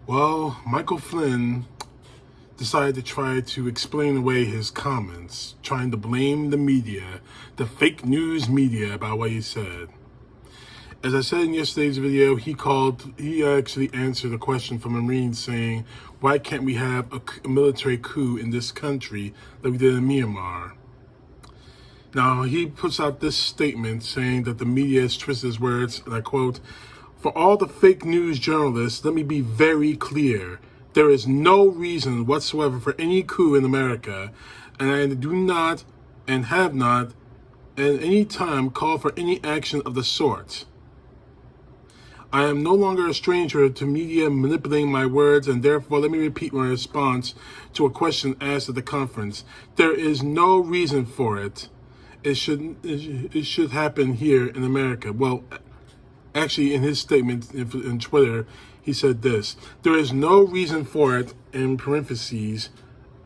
Well, Michael Flynn decided to try to explain away his comments, trying to blame the media, the fake news media, about what he said. As I said in yesterday's video, he actually answered a question from a Marine saying, why can't we have a military coup in this country like we did in Myanmar? Now, he puts out this statement saying that the media has twisted his words, and I quote, "For all the fake news journalists, let me be very clear. There is no reason whatsoever for any coup in America, and I do not and have not at any time called for any action of the sort. I am no longer a stranger to media manipulating my words, and therefore let me repeat my response to a question asked at the conference. There is no reason for it. It should happen here in America." Well, actually, in his statement in Twitter, he said this: "There is no reason for it, in parentheses,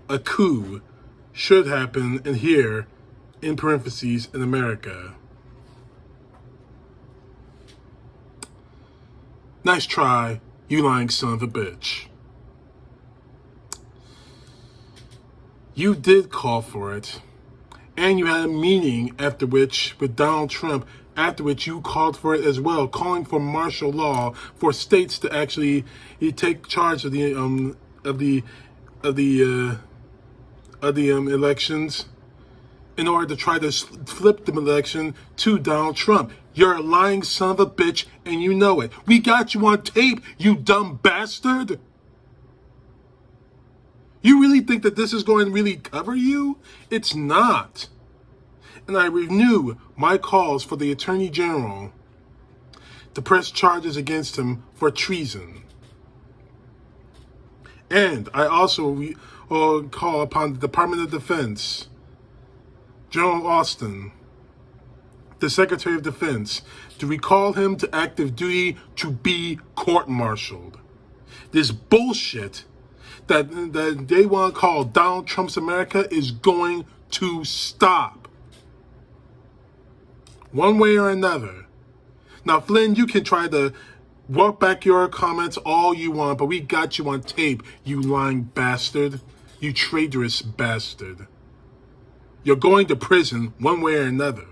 a coup should happen in here, in parentheses, in America." Nice try, you lying son of a bitch. You did call for it. And you had a meeting after which, with Donald Trump, after which you called for it as well, calling for martial law for states to actually take charge of the elections in order to try to flip the election to Donald Trump. You're a lying son of a bitch, and you know it. We got you on tape, you dumb bastard. You really think that this is going to really cover you? It's not. And I renew my calls for the Attorney General to press charges against him for treason. And I also call upon the Department of Defense, General Austin, the Secretary of Defense, to recall him to active duty to be court-martialed. This bullshit that they want to call Donald Trump's America is going to stop. One way or another. Now, Flynn, you can try to walk back your comments all you want, but we got you on tape, you lying bastard. You traitorous bastard. You're going to prison one way or another.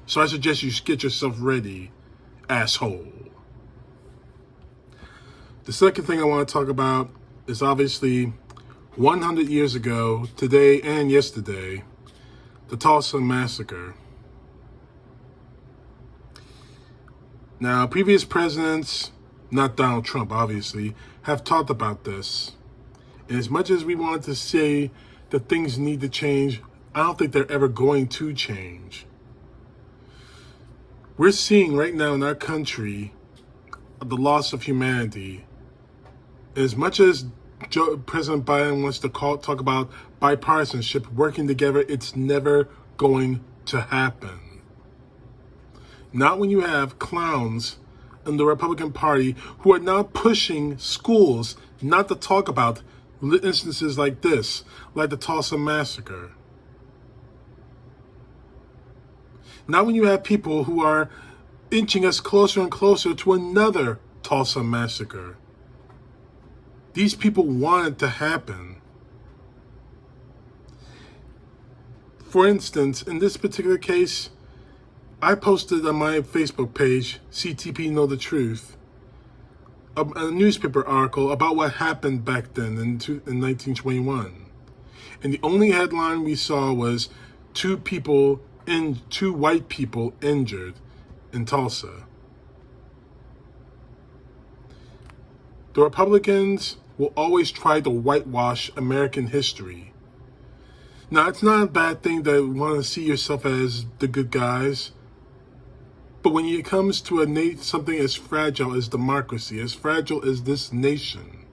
So I suggest you get yourself ready, asshole. The second thing I want to talk about is obviously 100 years ago, today and yesterday, the Tulsa massacre. Now, previous presidents, not Donald Trump obviously, have talked about this. And as much as we want to say that things need to change, I don't think they're ever going to change. We're seeing right now in our country the loss of humanity. As much as President Biden wants to talk about bipartisanship, working together, it's never going to happen. Not when you have clowns in the Republican Party who are now pushing schools not to talk about instances like this, like the Tulsa massacre. Not when you have people who are inching us closer and closer to another Tulsa massacre. These people want it to happen. For instance, in this particular case, I posted on my Facebook page, CTP Know the Truth, a newspaper article about what happened back then in 1921. And the only headline we saw was two white people injured in Tulsa. The Republicans will always try to whitewash American history. Now, it's not a bad thing to want to see yourself as the good guys. But when it comes to something as fragile as democracy, as fragile as this nation,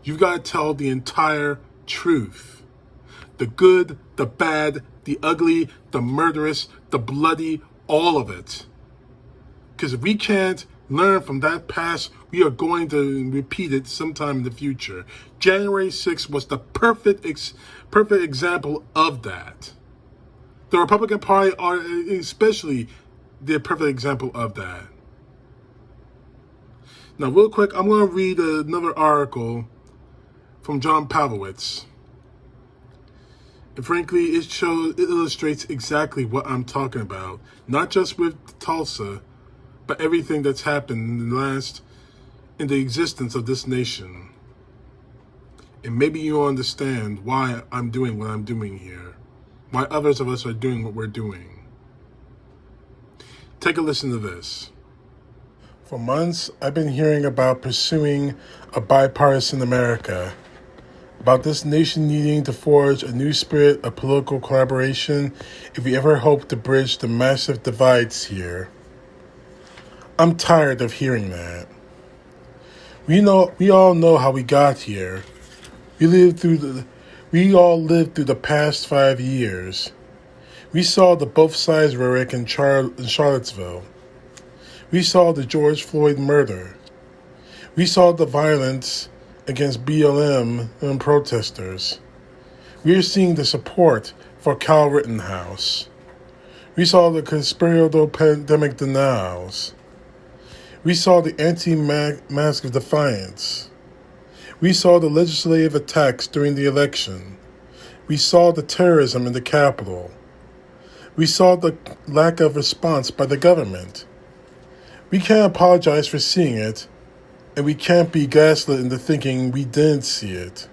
you've got to tell the entire truth. The good, the bad, the ugly, the murderous, the bloody, all of it. Because if we can't learn from that past, we are going to repeat it sometime in the future. January 6th was the perfect example of that. The Republican Party are especially the perfect example of that. Now, real quick, I'm going to read another article from John Pavlovitz. And frankly, it illustrates exactly what I'm talking about. Not just with Tulsa, but everything that's happened in the existence of this nation. And maybe you'll understand why I'm doing what I'm doing here. Why others of us are doing what we're doing. Take a listen to this. For months, I've been hearing about pursuing a bipartisan America, about this nation needing to forge a new spirit of political collaboration if we ever hope to bridge the massive divides here. I'm tired of hearing that. We all know how we got here. We all lived through the past 5 years. We saw the both sides rhetoric in Charlottesville. We saw the George Floyd murder. We saw the violence against BLM and protesters. We are seeing the support for Kyle Rittenhouse. We saw the conspiratorial pandemic denials. We saw the anti-mask defiance. We saw the legislative attacks during the election. We saw the terrorism in the Capitol. We saw the lack of response by the government. We can't apologize for seeing it, and we can't be gaslit into thinking we didn't see it.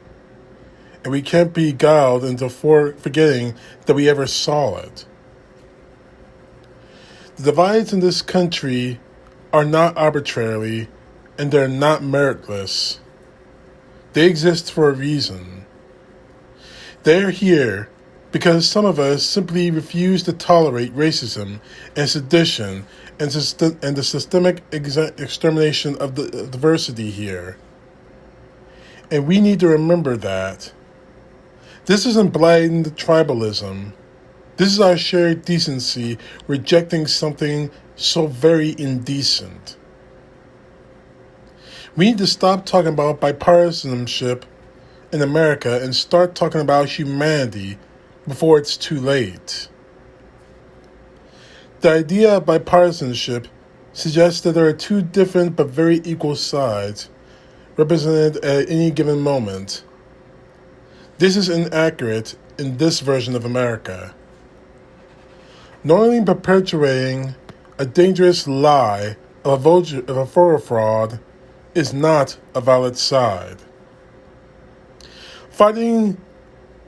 And we can't be guiled into forgetting that we ever saw it. The divides in this country are not arbitrary, and they're not meritless. They exist for a reason. They're here because some of us simply refuse to tolerate racism and sedition and the systemic extermination of the diversity here. And we need to remember that. This isn't blind tribalism. This is our shared decency rejecting something so very indecent. We need to stop talking about bipartisanship in America and start talking about humanity before it's too late. The idea of bipartisanship suggests that there are two different but very equal sides represented at any given moment. This is inaccurate in this version of America. Knowingly perpetuating a dangerous lie of a voter fraud is not a valid side. Fighting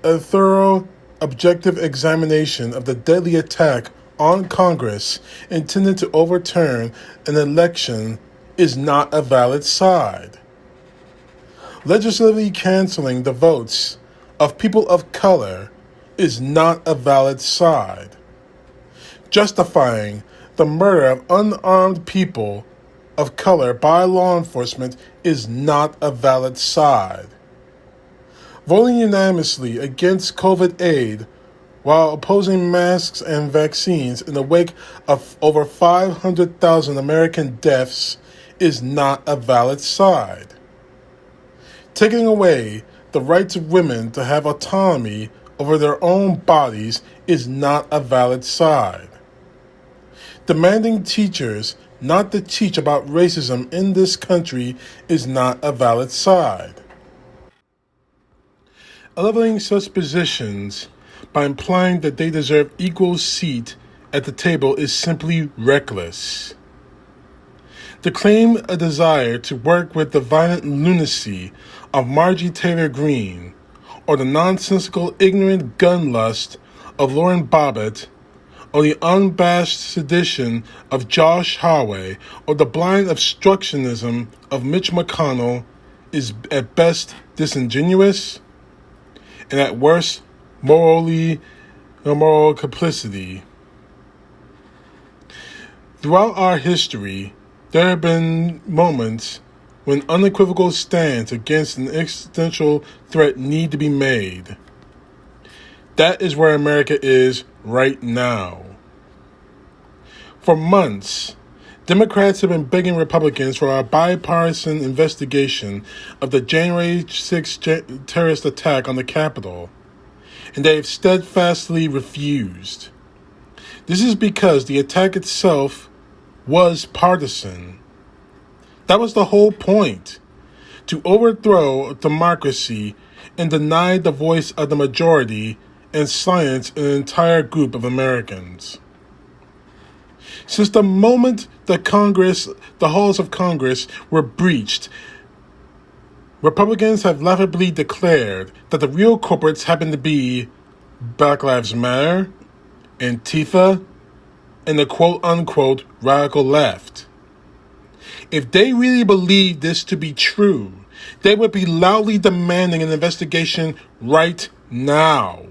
a thorough, objective examination of the deadly attack on Congress intended to overturn an election is not a valid side. Legislatively canceling the votes of people of color is not a valid side. Justifying the murder of unarmed people of color by law enforcement is not a valid side. Voting unanimously against COVID aid while opposing masks and vaccines in the wake of over 500,000 American deaths is not a valid side. Taking away the rights of women to have autonomy over their own bodies is not a valid side. Demanding teachers not to teach about racism in this country is not a valid side. Elevating such positions by implying that they deserve equal seat at the table is simply reckless. To claim a desire to work with the violent lunacy of Marjorie Taylor Greene or the nonsensical ignorant gun lust of Lauren Bobbitt or the unabashed sedition of Josh Hawley or the blind obstructionism of Mitch McConnell is at best disingenuous and at worst moral complicity. Throughout our history, there have been moments when unequivocal stands against an existential threat need to be made. That is where America is right now. For months, Democrats have been begging Republicans for a bipartisan investigation of the January 6th terrorist attack on the Capitol, and they have steadfastly refused. This is because the attack itself was partisan. That was the whole point. To overthrow democracy and deny the voice of the majority and silence an entire group of Americans. Since the moment the halls of Congress were breached, Republicans have laughably declared that the real culprits happen to be Black Lives Matter, Antifa, and the quote-unquote radical left. If they really believed this to be true, they would be loudly demanding an investigation right now.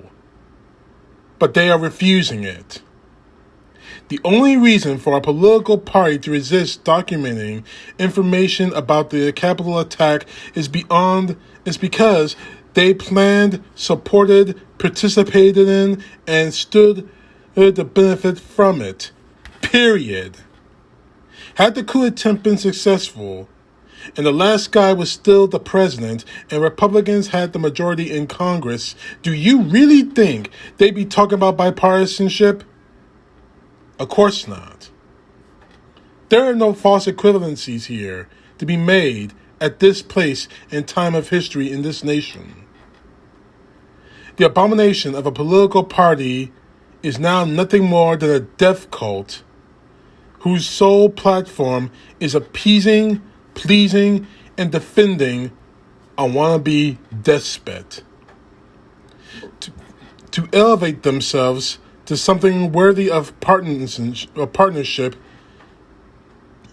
But they are refusing it. The only reason for a political party to resist documenting information about the Capitol attack is because they planned, supported, participated in, and stood to benefit from it. Period. Had the coup attempt been successful, and the last guy was still the president, and Republicans had the majority in Congress, do you really think they'd be talking about bipartisanship? Of course not. There are no false equivalencies here to be made at this place and time of history in this nation. The abomination of a political party is now nothing more than a death cult whose sole platform is appeasing, pleasing, and defending a wannabe despot. To elevate themselves to something worthy of partnership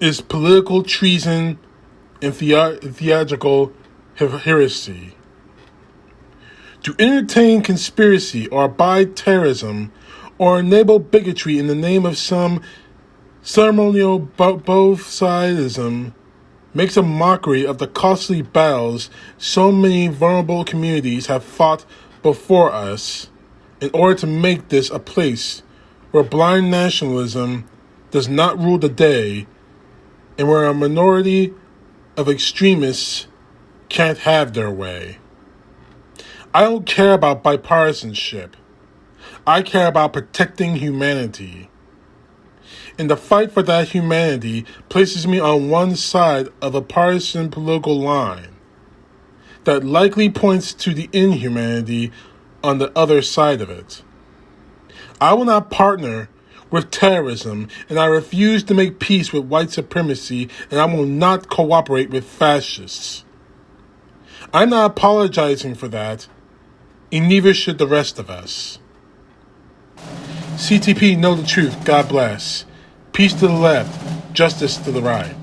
is political treason and theatrical heresy. To entertain conspiracy or abide terrorism or enable bigotry in the name of some ceremonial both-sidism makes a mockery of the costly battles so many vulnerable communities have fought before us in order to make this a place where blind nationalism does not rule the day and where a minority of extremists can't have their way. I don't care about bipartisanship. I care about protecting humanity. And the fight for that humanity places me on one side of a partisan political line that likely points to the inhumanity on the other side of it. I will not partner with terrorism, and I refuse to make peace with white supremacy, and I will not cooperate with fascists. I'm not apologizing for that, and neither should the rest of us. CTP, know the truth. God bless. Peace to the left, justice to the right.